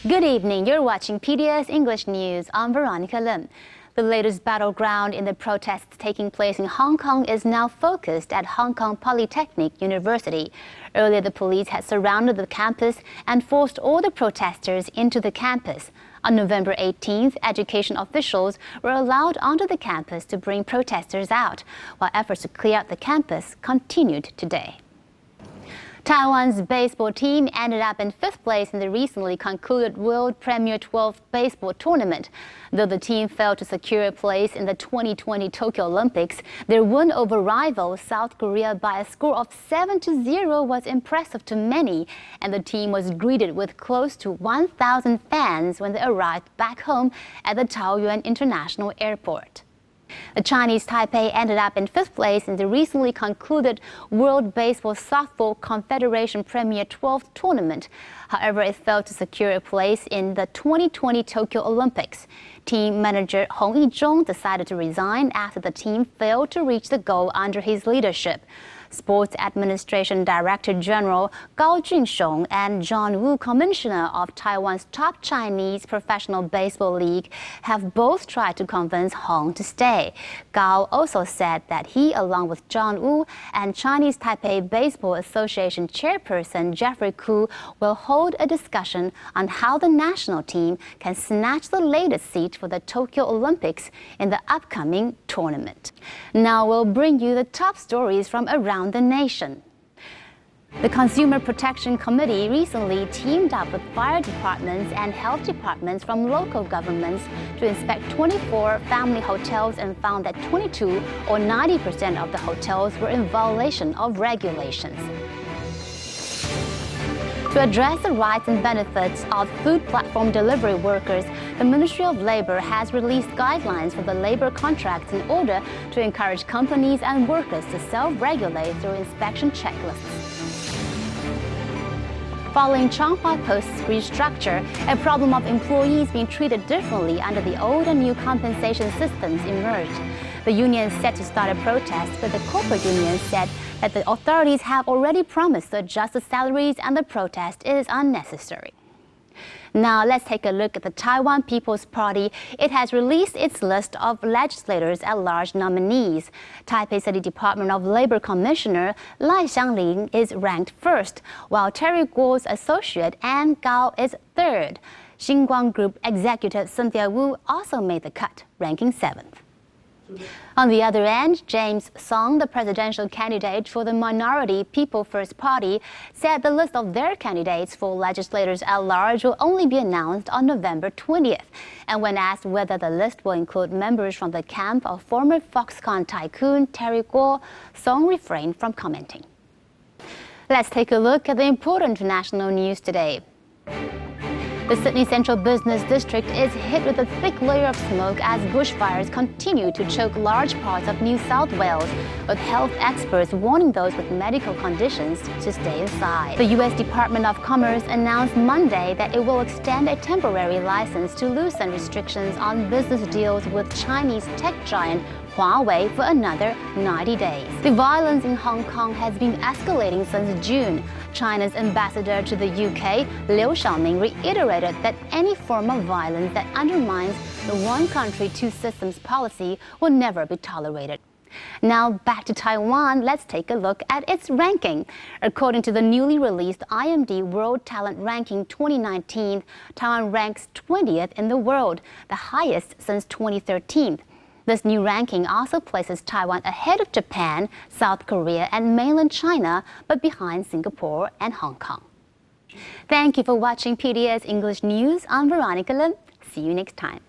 Good evening. You're watching PBS English News. I'm Veronica Lim. The latest battleground in the protests taking place in Hong Kong is now focused at Hong Kong Polytechnic University. Earlier, the police had surrounded the campus and forced all the protesters into the campus. On November 18th, education officials were allowed onto the campus to bring protesters out, while efforts to clear out the campus continued today. Taiwan's baseball team ended up in 5th place in the recently concluded World Premier 12 baseball tournament. Though the team failed to secure a place in the 2020 Tokyo Olympics, their win over rival South Korea by a score of 7-0 was impressive to many, and the team was greeted with close to 1,000 fans when they arrived back home at the Taoyuan International Airport. The Chinese Taipei ended up in 5th place in the recently concluded World Baseball Softball Confederation Premier 12 tournament. However, it failed to secure a place in the 2020 Tokyo Olympics. Team manager Hong Yi-zhong decided to resign after the team failed to reach the goal under his leadership. Sports Administration Director General Gao Junshong and John Woo, Commissioner of Taiwan's top Chinese Professional Baseball League, have both tried to convince Hong to stay. Gao also said that he, along with John Woo and Chinese Taipei Baseball Association Chairperson Jeffrey Koo, will hold a discussion on how the national team can snatch the latest seat for the Tokyo Olympics in the upcoming tournament. Now we'll bring you the top stories from around the nation. The Consumer Protection Committee recently teamed up with fire departments and health departments from local governments to inspect 24 family hotels and found that 22 or 90% of the hotels were in violation of regulations. To address the rights and benefits of food platform delivery workers, the Ministry of Labor has released guidelines for the labor contracts in order to encourage companies and workers to self-regulate through inspection checklists. Following Changhua Post's restructure, a problem of employees being treated differently under the old and new compensation systems emerged. The union set to start a protest, but the corporate union said that the authorities have already promised to adjust the salaries and the protest is unnecessary. Now let's take a look at the Taiwan People's Party. It has released its list of legislators at large nominees. Taipei City Department of Labor Commissioner Lai Xiangling is ranked 1st, while Terry Guo's associate Ann Gao is 3rd. Xinguang Group executive Cynthia Wu also made the cut, ranking 7th. On the other end, James Song, the presidential candidate for the minority People First Party, said the list of their candidates for legislators at large will only be announced on November 20th. And when asked whether the list will include members from the camp of former Foxconn tycoon Terry Guo, Song refrained from commenting. Let's take a look at the important international news today. The Sydney Central Business District is hit with a thick layer of smoke as bushfires continue to choke large parts of New South Wales, with health experts warning those with medical conditions to stay inside. The U.S. Department of Commerce announced Monday that it will extend a temporary license to loosen restrictions on business deals with Chinese tech giant Huawei for another 90 days. The violence in Hong Kong has been escalating since June. China's ambassador to the UK, Liu Xiaoming, reiterated that any form of violence that undermines the one country, two systems policy will never be tolerated. Now back to Taiwan, let's take a look at its ranking. According to the newly released IMD World Talent Ranking 2019, Taiwan ranks 20th in the world, the highest since 2013. This new ranking also places Taiwan ahead of Japan, South Korea, and mainland China, but behind Singapore and Hong Kong. Thank you for watching PBS English News. I'm Veronica Lim. See you next time.